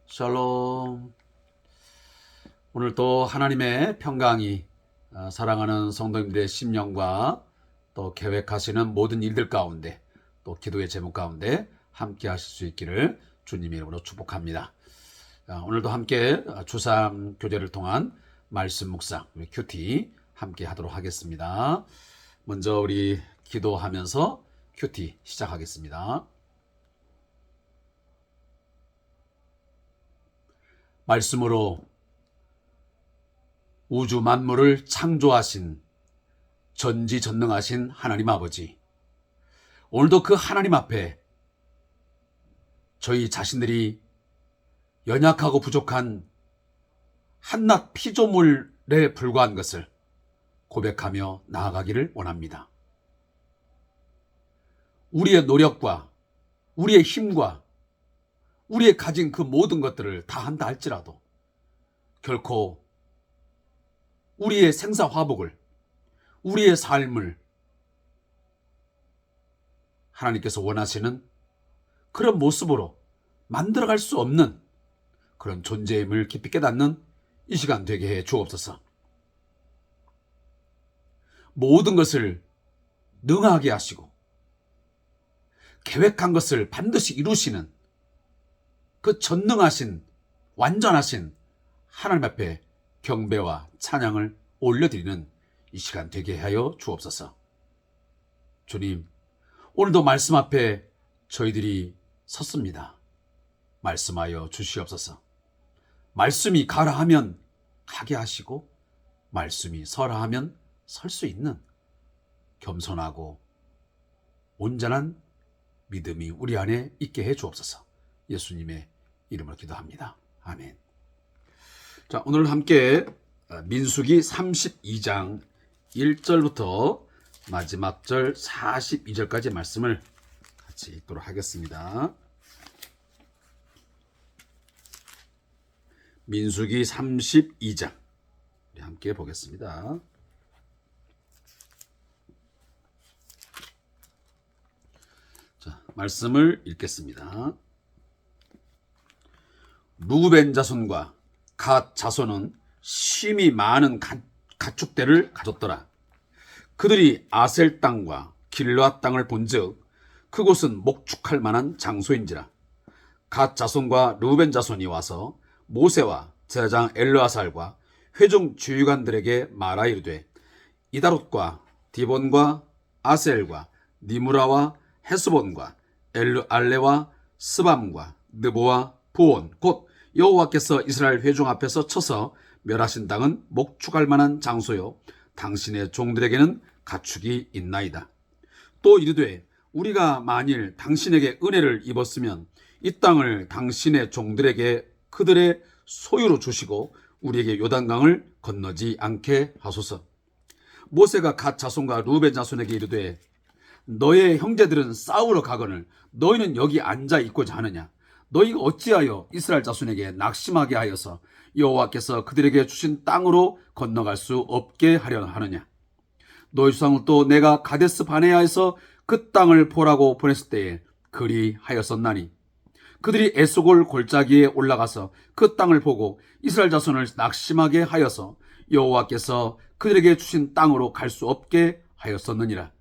샬롬. 오늘 또 하나님의 평강이 사랑하는 성도님들의 심령과 또 계획하시는 모든 일들 가운데 또 기도의 제목 가운데 함께 하실 수 있기를 주님의 이름으로 축복합니다. 오늘도 함께 주삼 교제를 통한 말씀 묵상 우리 큐티 함께 하도록 하겠습니다. 먼저 우리 기도하면서 큐티 시작하겠습니다. 말씀으로 우주 만물을 창조하신 전지전능하신 하나님 아버지, 오늘도 그 하나님 앞에 저희 자신들이 연약하고 부족한 한낱 피조물에 불과한 것을 고백하며 나아가기를 원합니다. 우리의 노력과 우리의 힘과 우리의 가진 그 모든 것들을 다 한다 할지라도 결코 우리의 생사화복을, 우리의 삶을 하나님께서 원하시는 그런 모습으로 만들어갈 수 없는 그런 존재임을 깊이 깨닫는 이 시간 되게 해 주옵소서. 모든 것을 능하게 하시고 계획한 것을 반드시 이루시는 그 전능하신 완전하신 하나님 앞에 경배와 찬양을 올려드리는 이 시간 되게 하여 주옵소서. 주님, 오늘도 말씀 앞에 저희들이 섰습니다. 말씀하여 주시옵소서. 말씀이 가라 하면 가게 하시고 말씀이 서라 하면 설 수 있는 겸손하고 온전한 믿음이 우리 안에 있게 해 주옵소서. 예수님의 이름으로 기도합니다. 아멘. 자, 오늘 함께 민수기 32장 1절부터 마지막 절 42절까지 말씀을 같이 읽도록 하겠습니다. 민수기 32장 우리 함께 보겠습니다. 자, 말씀을 읽겠습니다. 루벤 자손과 갓 자손은 심이 많은 가축대를 가졌더라. 그들이 아셀 땅과 길르앗 땅을 본즉 그곳은 목축할 만한 장소인지라. 갓 자손과 루벤 자손이 와서 모세와 제사장 엘르아살과 회중 주유관들에게 말하 이르되 이다롯과 디본과 아셀과 니무라와 헤스본과 엘르알레와 스밤과 느보와 부온 곧 여호와께서 이스라엘 회중 앞에서 쳐서 멸하신 땅은 목축할 만한 장소요 당신의 종들에게는 가축이 있나이다. 또 이르되 우리가 만일 당신에게 은혜를 입었으면 이 땅을 당신의 종들에게 그들의 소유로 주시고 우리에게 요단강을 건너지 않게 하소서. 모세가 갓 자손과 루벤 자손에게 이르되 너의 형제들은 싸우러 가거늘 너희는 여기 앉아 있고자 하느냐. 너희가 어찌하여 이스라엘 자손에게 낙심하게 하여서 여호와께서 그들에게 주신 땅으로 건너갈 수 없게 하려 하느냐. 너희 조상을 또 내가 가데스 바네아에서 그 땅을 보라고 보냈을 때에 그리하였었나니 그들이 에스골 골짜기에 올라가서 그 땅을 보고 이스라엘 자손을 낙심하게 하여서 여호와께서 그들에게 주신 땅으로 갈 수 없게 하였었느니라.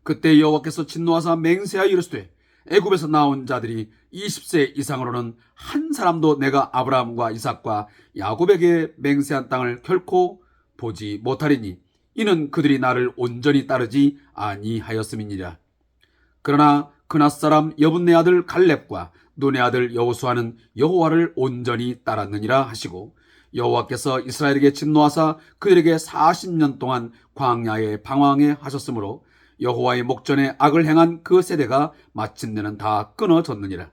그때 여호와께서 진노하사 맹세하여 이르시되 애굽에서 나온 자들이 20세 이상으로는 한 사람도 내가 아브라함과 이삭과 야곱에게 맹세한 땅을 결코 보지 못하리니 이는 그들이 나를 온전히 따르지 아니하였음이니라. 그러나 그낫 사람 여분네 아들 갈렙과 눈의 아들 여호수아는 여호와를 온전히 따랐느니라 하시고 여호와께서 이스라엘에게 진노하사 그들에게 40년 동안 광야에 방황해 하셨으므로 여호와의 목전에 악을 행한 그 세대가 마침내는 다 끊어졌느니라.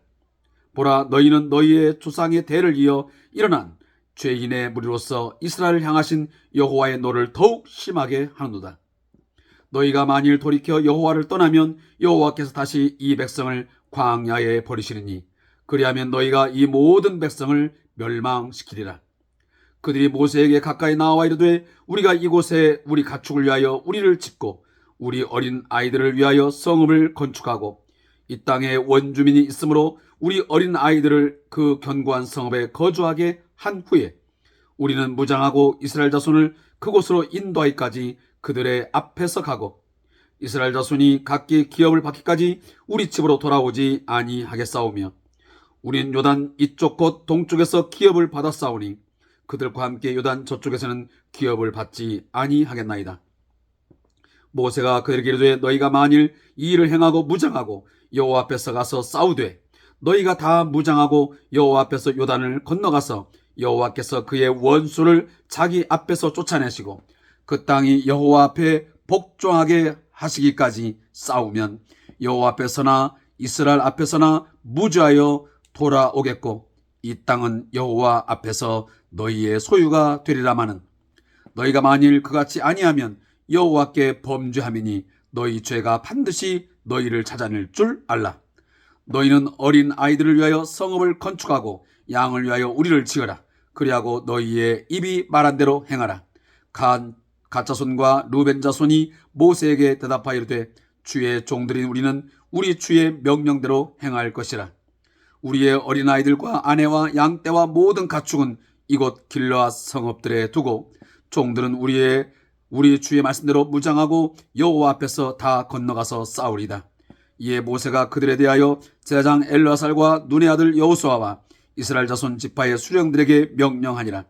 보라, 너희는 너희의 조상의 대를 이어 일어난 죄인의 무리로서 이스라엘을 향하신 여호와의 노를 더욱 심하게 하는도다. 너희가 만일 돌이켜 여호와를 떠나면 여호와께서 다시 이 백성을 광야에 버리시리니 그리하면 너희가 이 모든 백성을 멸망시키리라. 그들이 모세에게 가까이 나와 이르되 우리가 이곳에 우리 가축을 위하여 우리를 짓고 우리 어린 아이들을 위하여 성읍을 건축하고 이 땅에 원주민이 있으므로 우리 어린 아이들을 그 견고한 성읍에 거주하게 한 후에 우리는 무장하고 이스라엘 자손을 그곳으로 인도하기까지 그들의 앞에서 가고 이스라엘 자손이 각기 기업을 받기까지 우리 집으로 돌아오지 아니하겠사오며 우린 요단 이쪽 곧 동쪽에서 기업을 받았사오니 그들과 함께 요단 저쪽에서는 기업을 받지 아니하겠나이다. 모세가 그들에게 이르되 너희가 만일 이 일을 행하고 무장하고 여호와 앞에서 가서 싸우되 너희가 다 무장하고 여호와 앞에서 요단을 건너가서 여호와께서 그의 원수를 자기 앞에서 쫓아내시고 그 땅이 여호와 앞에 복종하게 하시기까지 싸우면 여호와 앞에서나 이스라엘 앞에서나 무죄하여 돌아오겠고 이 땅은 여호와 앞에서 너희의 소유가 되리라마는 너희가 만일 그같이 아니하면 여호와께 범죄함이니 너희 죄가 반드시 너희를 찾아낼 줄 알라. 너희는 어린 아이들을 위하여 성읍을 건축하고 양을 위하여 우리를 지어라. 그리하고 너희의 입이 말한 대로 행하라. 갓 자손과 루벤 자손이 모세에게 대답하여 이르되 주의 종들인 우리는 우리 주의 명령대로 행할 것이라. 우리의 어린 아이들과 아내와 양떼와 모든 가축은 이곳 길르앗 성읍들에 두고 종들은 우리 주의 말씀대로 무장하고 여호와 앞에서 다 건너가서 싸우리다. 이에 모세가 그들에 대하여 제사장 엘르아살과 눈의 아들 여호수아와 이스라엘 자손 지파의 수령들에게 명령하니라.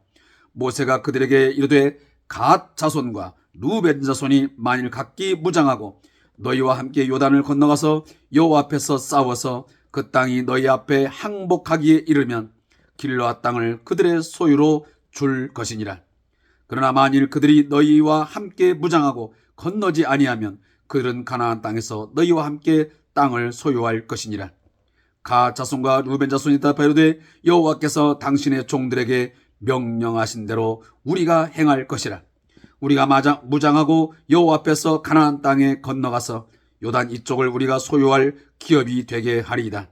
모세가 그들에게 이르되 갓 자손과 루벤 자손이 만일 각기 무장하고 너희와 함께 요단을 건너가서 여호와 앞에서 싸워서 그 땅이 너희 앞에 항복하기에 이르면 길르앗 땅을 그들의 소유로 줄 것이니라. 그러나 만일 그들이 너희와 함께 무장하고 건너지 아니하면 그들은 가나안 땅에서 너희와 함께 땅을 소유할 것이니라. 갓 자손과 루벤 자손이 대답하여 이르되 여호와께서 당신의 종들에게 명령하신 대로 우리가 행할 것이라. 우리가 무장하고 여호와 앞에서 가나안 땅에 건너가서 요단 이쪽을 우리가 소유할 기업이 되게 하리이다.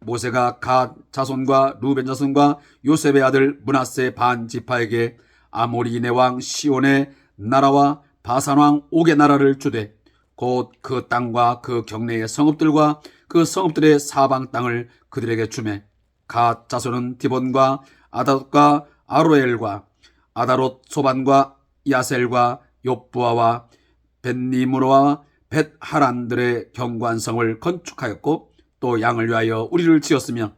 모세가 갓 자손과 루벤 자손과 요셉의 아들 므낫세 반 지파에게 아모리네 왕 시온의 나라와 바산 왕 옥의 나라를 주되 곧 그 땅과 그 경내의 성읍들과 그 성읍들의 사방 땅을 그들에게 주매 갓 자손은 디본과 아닷과 아로엘과 아다롯 소반과 야셀과 욥부아와 벳니므로와 벳하란들의 견고한 성을 건축하였고 또 양을 위하여 우리를 지었으며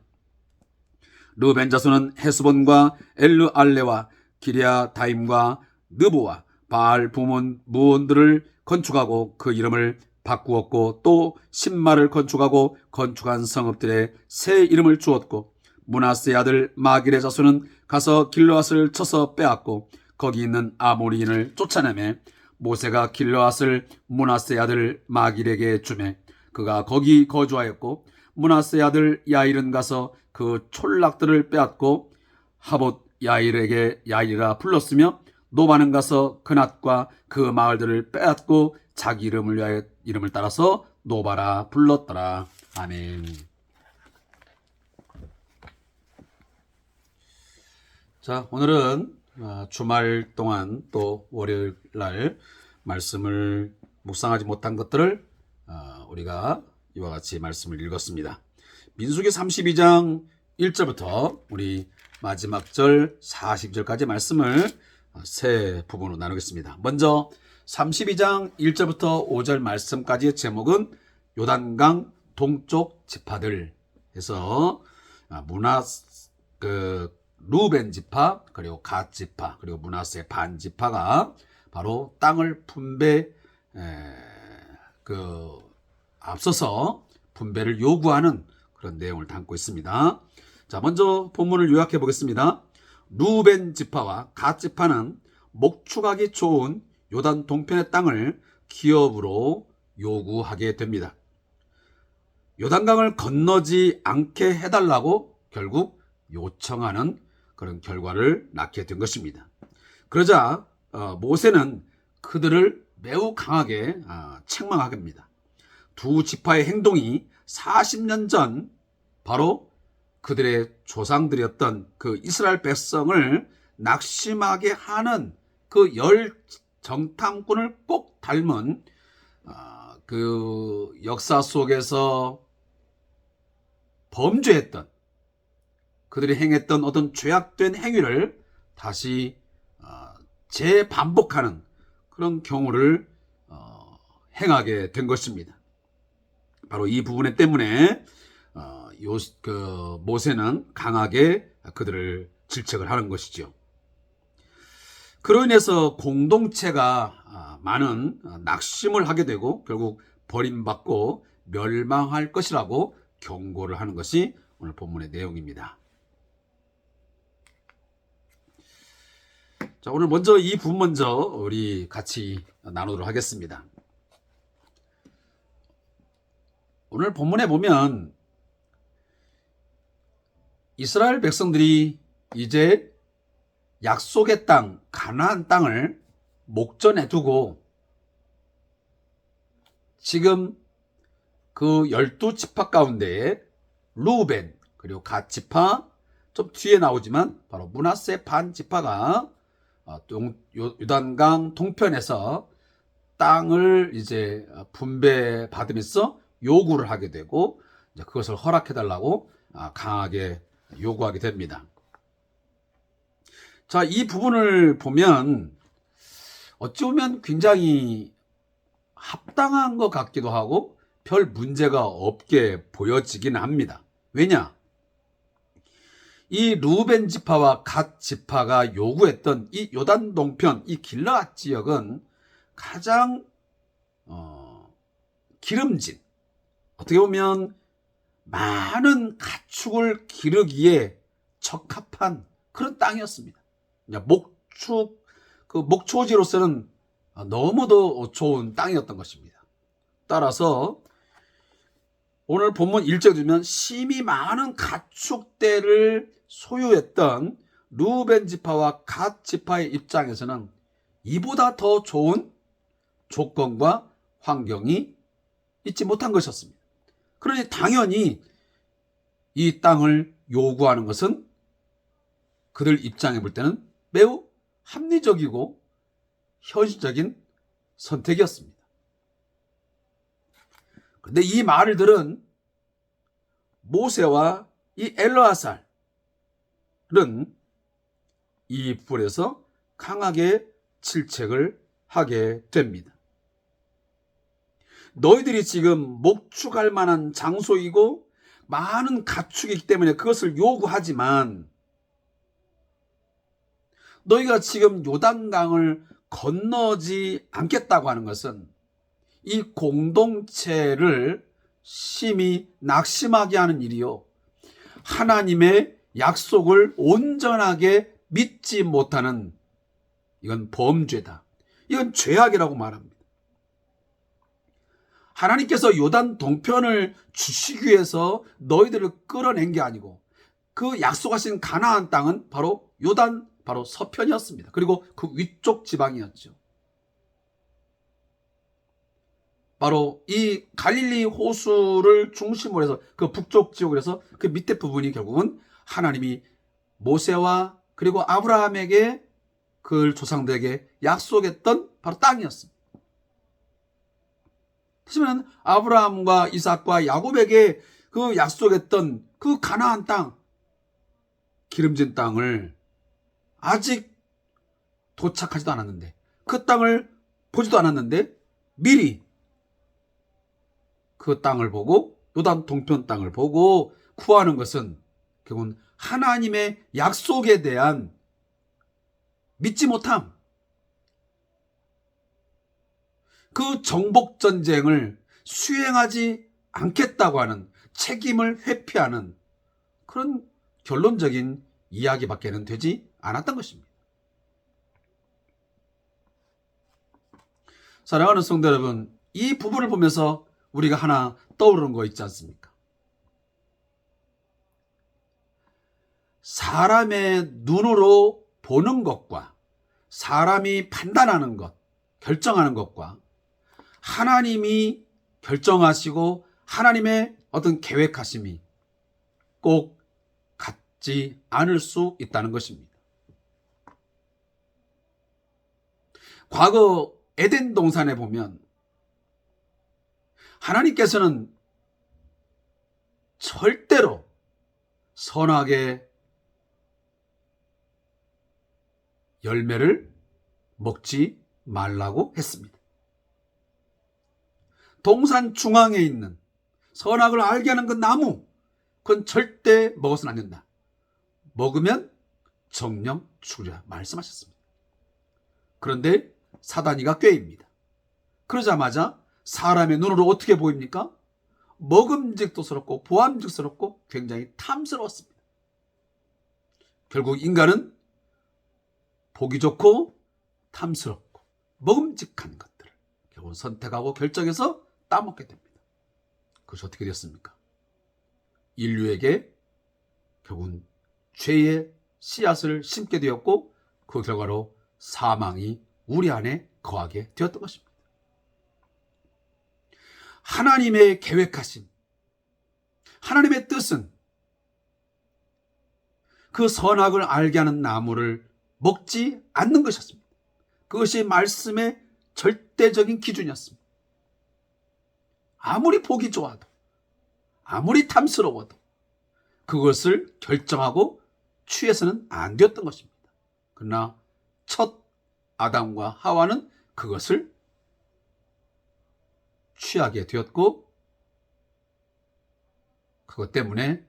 르벤 자손은 헤스본과 엘르알레와 기랴다임과 느보와 바알 부몬 무온들을 건축하고 그 이름을 바꾸었고 또 신마를 건축하고 건축한 성읍들의 새 이름을 주었고 므낫세 아들 마길의 자손은 가서 길르앗을 쳐서 빼앗고 거기 있는 아모리인을 쫓아내매 모세가 길르앗을 므낫세 아들 마길에게 주매 그가 거기 거주하였고 므낫세 아들 야일은 가서 그 촌락들을 빼앗고 하봇 야일에게 야일이라 불렀으며 노바는 가서 그낫과 그 마을들을 빼앗고 자기 이름을 위하여 이름을 따라서 노바라 불렀더라. 아멘. 자, 오늘은 주말 동안 또 월요일 날 말씀을 묵상하지 못한 것들을 우리가 이와 같이 말씀을 읽었습니다. 민수기 32장 1절부터 우리 마지막 절 40절까지 말씀을 세 부분으로 나누겠습니다. 먼저 32장 1절부터 5절 말씀까지의 제목은 요단강 동쪽 지파들 해서 루벤 지파 그리고 갓 지파 그리고 므낫세 반 지파가 바로 땅을 앞서서 분배를 요구하는 그런 내용을 담고 있습니다. 자, 먼저 본문을 요약해 보겠습니다. 루벤 지파와 갓 지파는 목축하기 좋은 요단 동편의 땅을 기업으로 요구하게 됩니다. 요단강을 건너지 않게 해달라고 결국 요청하는 그런 결과를 낳게 된 것입니다. 그러자 모세는 그들을 매우 강하게 책망하게 합니다. 두 지파의 행동이 40년 전 바로 그들의 조상들이었던 그 이스라엘 백성을 낙심하게 하는 그 열 정탐꾼을 꼭 닮은 그 역사 속에서 범죄했던, 그들이 행했던 어떤 죄악된 행위를 다시 재반복하는 그런 경우를 행하게 된 것입니다. 바로 이 부분 때문에 모세는 강하게 그들을 질책을 하는 것이죠. 그로 인해서 공동체가 많은 낙심을 하게 되고 결국 버림받고 멸망할 것이라고 경고를 하는 것이 오늘 본문의 내용입니다. 자, 오늘 먼저 이 부분 먼저 우리 같이 나누도록 하겠습니다. 오늘 본문에 보면 이스라엘 백성들이 이제 약속의 땅, 가나안 땅을 목전에 두고 지금 그 12지파 가운데 루벤 그리고 갓 지파, 좀 뒤에 나오지만 바로 므낫세 반 지파가 요단강 동편에서 땅을 이제 분배받으면서 요구를 하게 되고 이제 그것을 허락해달라고 강하게 요구하게 됩니다. 자, 이 부분을 보면 어찌 보면 굉장히 합당한 것 같기도 하고 별 문제가 없게 보여지기는 합니다. 왜냐? 이 루벤 지파와 갓 지파가 요구했던 이 요단 동편, 이 길르앗 지역은 가장 기름진, 어떻게 보면 많은 가축을 기르기에 적합한 그런 땅이었습니다. 목초지로서는 너무도 좋은 땅이었던 것입니다. 따라서 오늘 본문 1절에 보면 심히 많은 가축대를 소유했던 루벤 지파와 갓 지파의 입장에서는 이보다 더 좋은 조건과 환경이 있지 못한 것이었습니다. 그러니 당연히 이 땅을 요구하는 것은 그들 입장에 볼 때는 매우 합리적이고 현실적인 선택이었습니다. 그런데 이 말을 들은 모세와 이 엘르아살은 이 부분에서 강하게 질책을 하게 됩니다. 너희들이 지금 목축할 만한 장소이고 많은 가축이기 때문에 그것을 요구하지만 너희가 지금 요단강을 건너지 않겠다고 하는 것은 이 공동체를 심히 낙심하게 하는 일이요, 하나님의 약속을 온전하게 믿지 못하는, 이건 범죄다, 이건 죄악이라고 말합니다. 하나님께서 요단 동편을 주시기 위해서 너희들을 끌어낸 게 아니고 그 약속하신 가나안 땅은 바로 요단 바로 서편이었습니다. 그리고 그 위쪽 지방이었죠. 바로 이 갈릴리 호수를 중심으로 해서 그 북쪽 지역에서 그 밑에 부분이 결국은 하나님이 모세와 그리고 아브라함에게 그 조상들에게 약속했던 바로 땅이었습니다. 하지만 아브라함과 이삭과 야곱에게 그 약속했던 그 가나안 땅, 기름진 땅을 아직 도착하지도 않았는데, 그 땅을 보지도 않았는데 미리 그 땅을 보고, 요단 동편 땅을 보고 구하는 것은 결국은 하나님의 약속에 대한 믿지 못함, 그 정복전쟁을 수행하지 않겠다고 하는, 책임을 회피하는 그런 결론적인 이야기밖에는 되지 않았던 것입니다. 사랑하는 성도 여러분, 이 부분을 보면서 우리가 하나 떠오르는 거 있지 않습니까? 사람의 눈으로 보는 것과 사람이 판단하는 것, 결정하는 것과 하나님이 결정하시고 하나님의 어떤 계획하심이 꼭 같지 않을 수 있다는 것입니다. 과거 에덴 동산에 보면 하나님께서는 절대로 선악의 열매를 먹지 말라고 했습니다. 동산 중앙에 있는 선악을 알게 하는 그 나무, 그건 절대 먹어서는 안 된다. 먹으면 정령 죽으리라 말씀하셨습니다. 그런데 사단이가 꾀입니다. 그러자마자 사람의 눈으로 어떻게 보입니까? 먹음직스럽고 보암직스럽고 굉장히 탐스러웠습니다. 결국 인간은 보기 좋고 탐스럽고 먹음직한 것들을 결국 선택하고 결정해서 따먹게 됩니다. 그것이 어떻게 되었습니까? 인류에게 결국은 죄의 씨앗을 심게 되었고 그 결과로 사망이 우리 안에 거하게 되었던 것입니다. 하나님의 계획하신 하나님의 뜻은 그 선악을 알게 하는 나무를 먹지 않는 것이었습니다. 그것이 말씀의 절대적인 기준이었습니다. 아무리 보기 좋아도 아무리 탐스러워도 그것을 결정하고 취해서는 안 되었던 것입니다. 그러나 첫 아담과 하와는 그것을 취하게 되었고 그것 때문에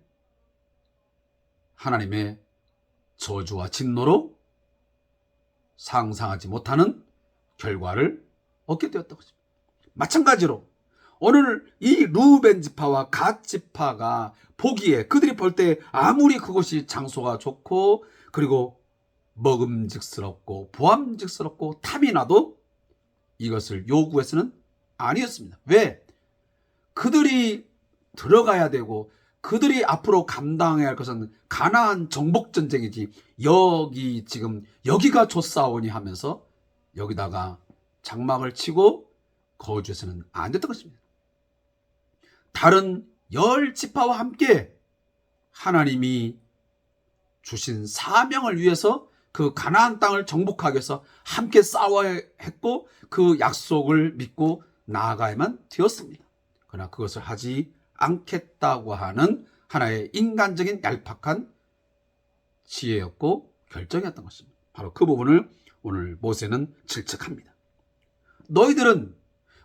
하나님의 저주와 진노로 상상하지 못하는 결과를 얻게 되었던 것입니다. 마찬가지로 오늘 이 루벤 지파와 갓 지파가 보기에 그들이 볼 때 아무리 그것이 장소가 좋고 그리고 먹음직스럽고 보암직스럽고 탐이 나도 이것을 요구해서는 아니었습니다. 왜? 그들이 들어가야 되고 그들이 앞으로 감당해야 할 것은 가나안 정복 전쟁이지 여기 지금 여기가 좋사오니 하면서 여기다가 장막을 치고 거주해서는 안 됐던 것입니다. 다른 10지파와 함께 하나님이 주신 사명을 위해서 그 가나안 땅을 정복하기 위해서 함께 싸워야 했고 그 약속을 믿고 나아가야만 되었습니다. 그러나 그것을 하지 않겠다고 하는 하나의 인간적인 얄팍한 지혜였고 결정이었던 것입니다. 바로 그 부분을 오늘 모세는 질책합니다. 너희들은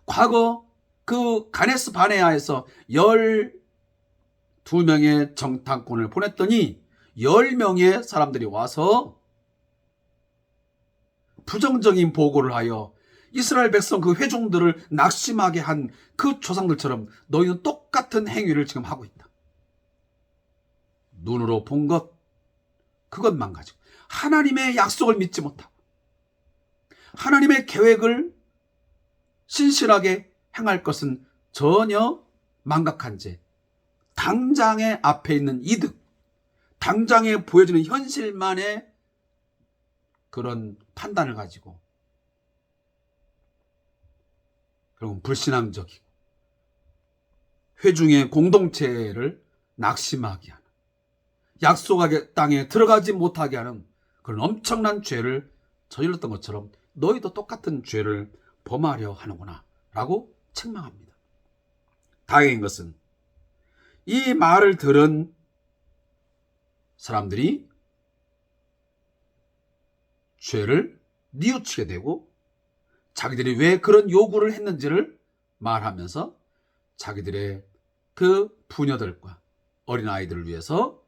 과거 그 가네스 바네아에서 12명의 정탐꾼을 보냈더니 10명의 사람들이 와서 부정적인 보고를 하여 이스라엘 백성 그 회중들을 낙심하게 한 그 조상들처럼 너희는 똑같은 행위를 지금 하고 있다. 눈으로 본 것, 그것만 가지고 하나님의 약속을 믿지 못하고 하나님의 계획을 신실하게 행할 것은 전혀 망각한 채 당장의 앞에 있는 이득, 당장에 보여지는 현실만의 그런 판단을 가지고 결국 불신앙적이고 회중의 공동체를 낙심하게 하는, 약속의 땅에 들어가지 못하게 하는 그런 엄청난 죄를 저질렀던 것처럼 너희도 똑같은 죄를 범하려 하는구나 라고 책망합니다. 다행인 것은 이 말을 들은 사람들이 죄를 뉘우치게 되고 자기들이 왜 그런 요구를 했는지를 말하면서 자기들의 그 부녀들과 어린아이들을 위해서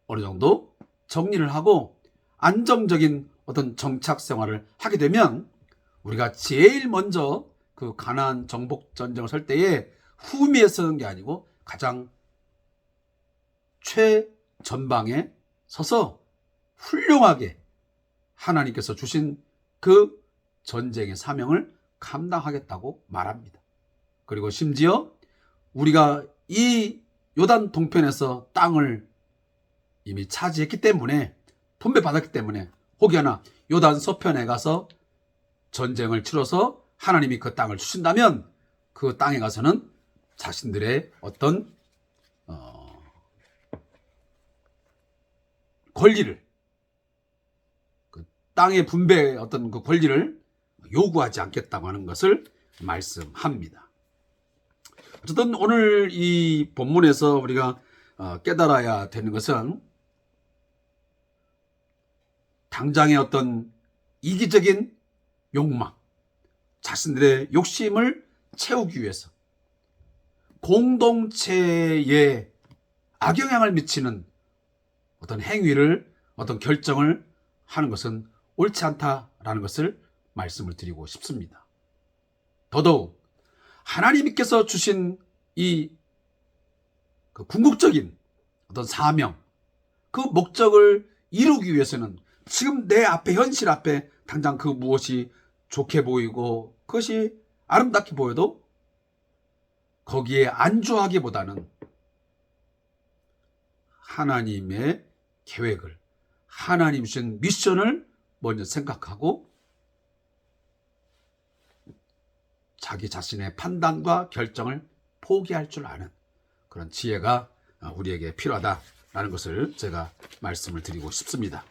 어느 정도 정리를 하고 안정적인 어떤 정착 생활을 하게 되면 우리가 제일 먼저 그 가나안 정복 전쟁을 설 때에 후미에 서는 게 아니고 가장 최전방에 서서 훌륭하게 하나님께서 주신 그 전쟁의 사명을 감당하겠다고 말합니다. 그리고 심지어 우리가 이 요단 동편에서 땅을 이미 차지했기 때문에 분배받았기 때문에 혹여나 요단 서편에 가서 전쟁을 치러서 하나님이 그 땅을 주신다면 그 땅에 가서는 자신들의 어떤 권리를, 그 땅의 분배의 어떤 그 권리를 요구하지 않겠다고 하는 것을 말씀합니다. 어쨌든 오늘 이 본문에서 우리가 깨달아야 되는 것은 당장의 어떤 이기적인 욕망, 자신들의 욕심을 채우기 위해서 공동체에 악영향을 미치는 어떤 행위를, 어떤 결정을 하는 것은 옳지 않다라는 것을 말씀을 드리고 싶습니다. 더더욱 하나님께서 주신 이 궁극적인 어떤 사명, 그 목적을 이루기 위해서는 지금 내 앞에, 현실 앞에 당장 그 무엇이 좋게 보이고 그것이 아름답게 보여도 거기에 안주하기보다는 하나님의 계획을, 하나님 주신 미션을 먼저 생각하고 자기 자신의 판단과 결정을 포기할 줄 아는 그런 지혜가 우리에게 필요하다라는 것을 제가 말씀을 드리고 싶습니다.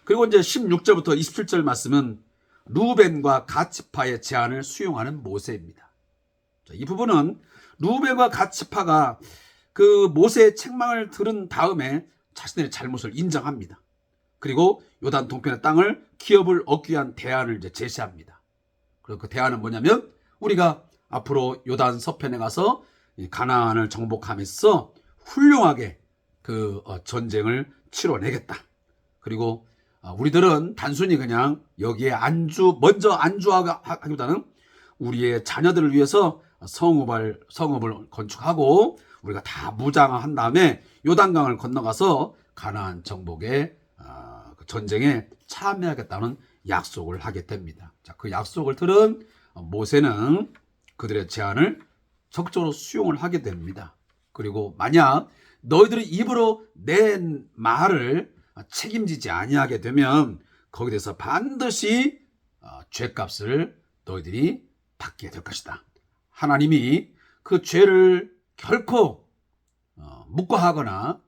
그리고 이제 16절부터 27절 말씀은 루벤과 갓 지파의 제안을 수용하는 모세입니다. 이 부분은 루벤과 갓 지파가 그 모세의 책망을 들은 다음에 자신의 잘못을 인정합니다. 그리고 요단 동편의 땅을 기업을 얻기 위한 대안을 이제 제시합니다. 그리고 그 대안은 뭐냐면 우리가 앞으로 요단 서편에 가서 가나안을 정복하면서 훌륭하게 그 전쟁을 치러내겠다. 그리고 우리들은 단순히 그냥 여기에 먼저 안주하기보다는 우리의 자녀들을 위해서 성읍을 건축하고 우리가 다 무장한 다음에 요단강을 건너가서 가나안 정복의 전쟁에 참여하겠다는 약속을 하게 됩니다. 자, 그 약속을 들은 모세는 그들의 제안을 적극적으로 수용을 하게 됩니다. 그리고 만약 너희들이 입으로 낸 말을 책임지지 아니하게 되면 거기에 대해서 반드시 죄값을 너희들이 받게 될 것이다. 하나님이 그 죄를 결코 묵과하거나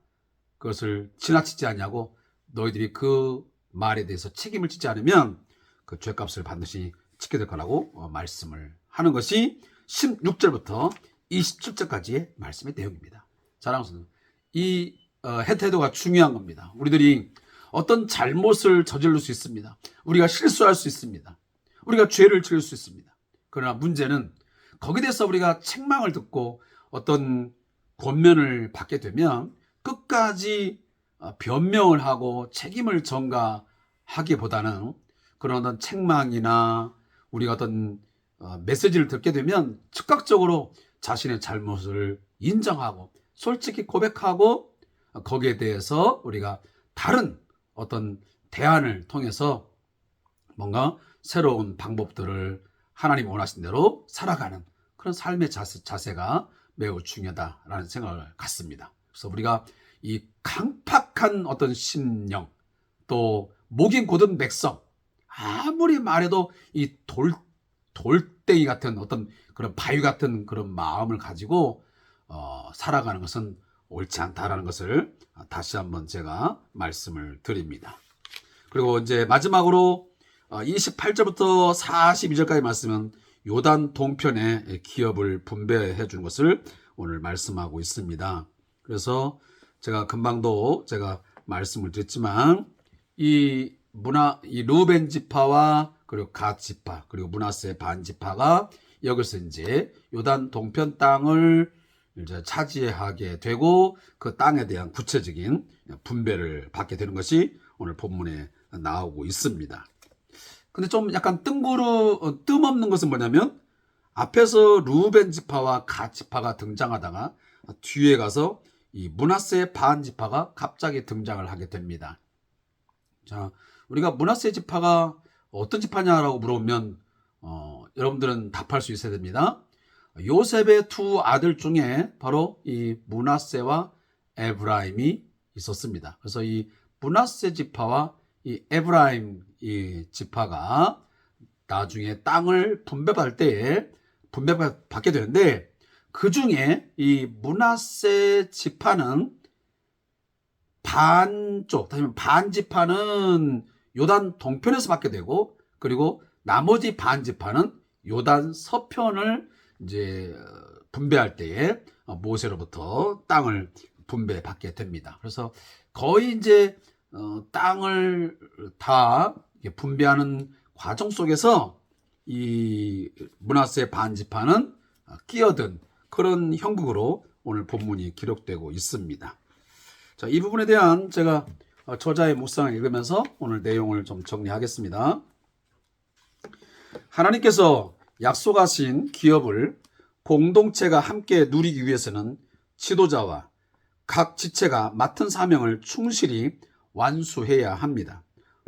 그것을 지나치지 않냐고 너희들이 그 말에 대해서 책임을 지지 않으면 그 죄값을 반드시 지게 될 거라고 말씀을 하는 것이 16절부터 27절까지의 말씀의 내용입니다. 사랑하는 성도, 이 태도가 중요한 겁니다. 우리들이 어떤 잘못을 저지를 수 있습니다. 우리가 실수할 수 있습니다. 우리가 죄를 지을 수 있습니다. 그러나 문제는 거기에 대해서 우리가 책망을 듣고 어떤 권면을 받게 되면 끝까지 변명을 하고 책임을 전가하기보다는 그런 어떤 책망이나 우리가 어떤 메시지를 듣게 되면 즉각적으로 자신의 잘못을 인정하고 솔직히 고백하고 거기에 대해서 우리가 다른 어떤 대안을 통해서 뭔가 새로운 방법들을 하나님 원하신 대로 살아가는 그런 삶의 자세가 매우 중요하다라는 생각을 갖습니다. 그래서 우리가 이 강팍한 어떤 심령, 또 목이 곧은 백성, 아무리 말해도 이 돌덩이 같은 어떤 그런 바위 같은 그런 마음을 가지고 살아가는 것은 옳지 않다라는 것을 다시 한번 제가 말씀을 드립니다. 그리고 이제 마지막으로 28절부터 42절까지 말씀은 요단 동편의 기업을 분배해 주는 것을 오늘 말씀하고 있습니다. 그래서 제가 금방도 제가 말씀을 드렸지만 이 루벤 지파와 그리고 갓 지파 그리고 므낫세 반 지파가 여기서 이제 요단 동편 땅을 이제 차지하게 되고 그 땅에 대한 구체적인 분배를 받게 되는 것이 오늘 본문에 나오고 있습니다. 근데 좀 약간 뜸없는 것은 뭐냐면 앞에서 루벤 지파와 갓 지파가 등장하다가 뒤에 가서 이 므낫세 반 지파가 갑자기 등장을 하게 됩니다. 자, 우리가 므낫세 지파가 어떤 지파냐라고 물어보면 여러분들은 답할 수 있어야 됩니다. 요셉의 두 아들 중에 바로 이 므낫세와 에브라임이 있었습니다. 그래서 이 므낫세 지파와 이 에브라임 이 지파가 나중에 땅을 분배받을 때에 분배받게 되는데 그 중에 이 므낫세 지파는 반쪽, 다시 말하면 반 지파는 요단 동편에서 받게 되고 그리고 나머지 반 지파는 요단 서편을 이제 분배할 때에 모세로부터 땅을 분배받게 됩니다. 그래서 거의 이제 땅을 다 분배하는 과정 속에서 이 므낫세 반지파는 끼어든 그런 형국으로 오늘 본문이 기록되고 있습니다. 자, 이 부분에 대한 제가 저자의 묵상을 읽으면서 오늘 내용을 좀 정리하겠습니다. 하나님께서 약속하신 기업을 공동체가 함께 누리기 위해서는 지도자와 각 지체가 맡은 사명을 충실히 완수해야 합니다.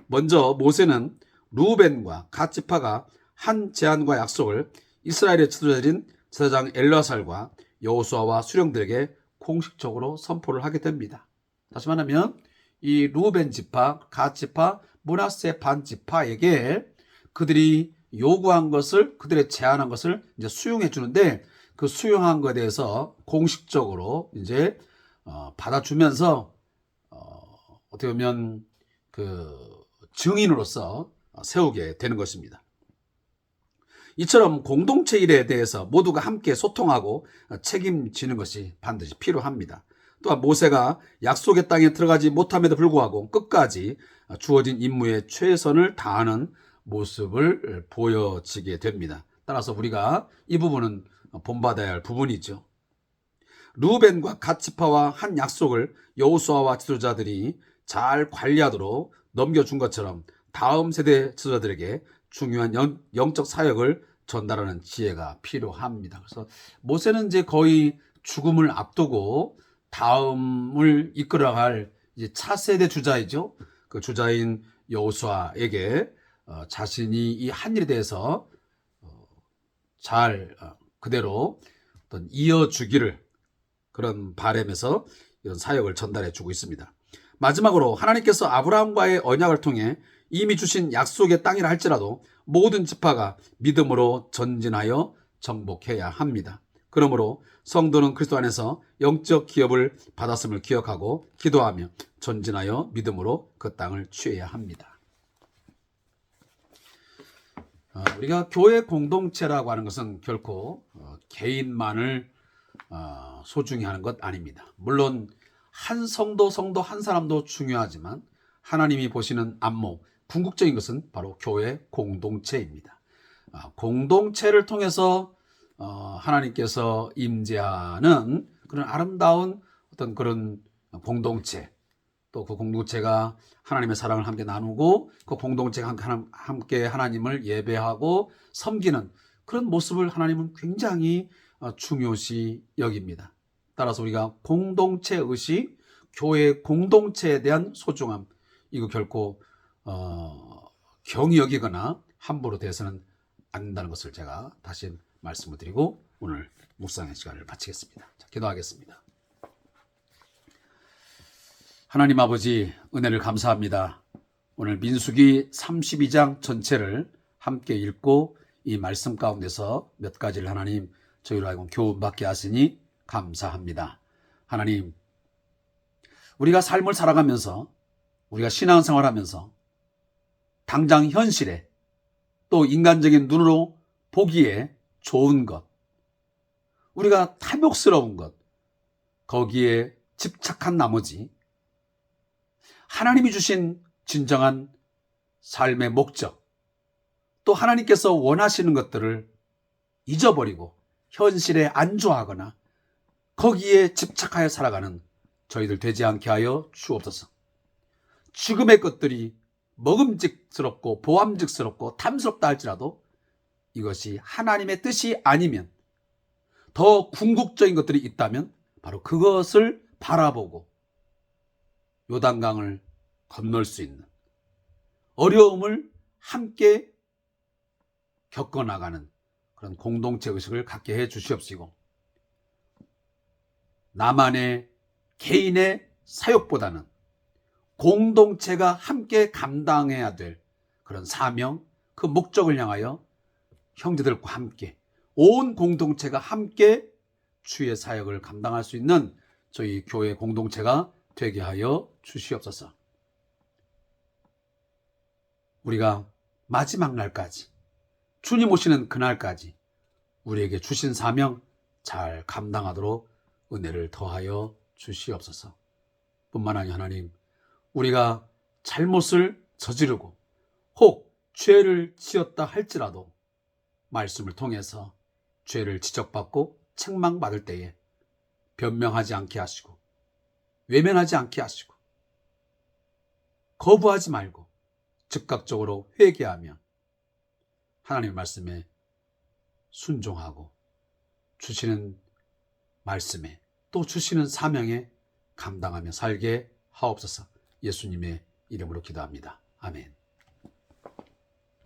먼저 모세는 루벤과 각 지파가 한 제안과 약속을 이스라엘의 지도자들인 제사장 엘르아살과 여호수아와 수령들에게 공식적으로 선포를 하게 됩니다. 다시 말하면 이 루벤 지파, 갓 지파, 므낫세 반 지파에게 그들이 요구한 것을, 그들의 제안한 것을 이제 수용해 주는데, 그 수용한 것에 대해서 공식적으로 이제 받아주면서 어떻게 보면 그 증인으로서 세우게 되는 것입니다. 이처럼 공동체 일에 대해서 모두가 함께 소통하고 책임지는 것이 반드시 필요합니다. 또한 모세가 약속의 땅에 들어가지 못함에도 불구하고 끝까지 주어진 임무에 최선을 다하는 모습을 보여지게 됩니다. 따라서 우리가 이 부분은 본받아야 할 부분이죠. 루벤과 갓 지파와 한 약속을 여호수아와 지도자들이 잘 관리하도록 넘겨준 것처럼 다음 세대 지도자들에게 중요한 영적 사역을 전달하는 지혜가 필요합니다. 그래서 모세는 이제 거의 죽음을 앞두고 다음을 이끌어갈 이제 차세대 주자이죠. 그 주자인 여호수아에게 자신이 이 한 일에 대해서 잘 그대로 어떤 이어주기를 그런 바람에서 이런 사역을 전달해 주고 있습니다. 마지막으로 하나님께서 아브라함과의 언약을 통해 이미 주신 약속의 땅이라 할지라도 모든 지파가 믿음으로 전진하여 정복해야 합니다. 그러므로 성도는 그리스도 안에서 영적 기업을 받았음을 기억하고 기도하며 전진하여 믿음으로 그 땅을 취해야 합니다. 우리가 교회 공동체라고 하는 것은 결코 개인만을 소중히 하는 것 아닙니다. 물론 한 성도 한 사람도 중요하지만 하나님이 보시는 안목, 궁극적인 것은 바로 교회 공동체입니다. 공동체를 통해서 하나님께서 임재하는 그런 아름다운 어떤 그런 공동체, 또 그 공동체가 하나님의 사랑을 함께 나누고 그 공동체가 함께 하나님을 예배하고 섬기는 그런 모습을 하나님은 굉장히 중요시 여깁니다. 따라서 우리가 공동체 의식, 교회 공동체에 대한 소중함, 이거 결코 경히 여기거나 함부로 대해서는 안 된다는 것을 제가 다시 말씀을 드리고 오늘 묵상의 시간을 마치겠습니다. 자, 기도하겠습니다. 하나님 아버지, 은혜를 감사합니다. 오늘 민수기 32장 전체를 함께 읽고 이 말씀 가운데서 몇 가지를 하나님 저희로 하여금 교훈받게 하시니 감사합니다. 하나님, 우리가 삶을 살아가면서 우리가 신앙생활하면서 당장 현실에 또 인간적인 눈으로 보기에 좋은 것, 우리가 탐욕스러운 것, 거기에 집착한 나머지 하나님이 주신 진정한 삶의 목적, 또 하나님께서 원하시는 것들을 잊어버리고 현실에 안주하거나 거기에 집착하여 살아가는 저희들 되지 않게 하여 주옵소서. 지금의 것들이 먹음직스럽고 보암직스럽고 탐스럽다 할지라도 이것이 하나님의 뜻이 아니면, 더 궁극적인 것들이 있다면 바로 그것을 바라보고 요단강을 건널 수 있는, 어려움을 함께 겪어나가는 그런 공동체 의식을 갖게 해 주시옵시고, 나만의 개인의 사역보다는 공동체가 함께 감당해야 될 그런 사명, 그 목적을 향하여 형제들과 함께 온 공동체가 함께 주의 사역을 감당할 수 있는 저희 교회 공동체가 되게 하여 주시옵소서. 우리가 마지막 날까지, 주님 오시는 그날까지 우리에게 주신 사명 잘 감당하도록 은혜를 더하여 주시옵소서. 뿐만 아니라 하나님, 우리가 잘못을 저지르고 혹 죄를 지었다 할지라도 말씀을 통해서 죄를 지적받고 책망받을 때에 변명하지 않게 하시고 외면하지 않게 하시고 거부하지 말고 즉각적으로 회개하며 하나님의 말씀에 순종하고 주시는 말씀에 또 주시는 사명에 감당하며 살게 하옵소서. 예수님의 이름으로 기도합니다. 아멘.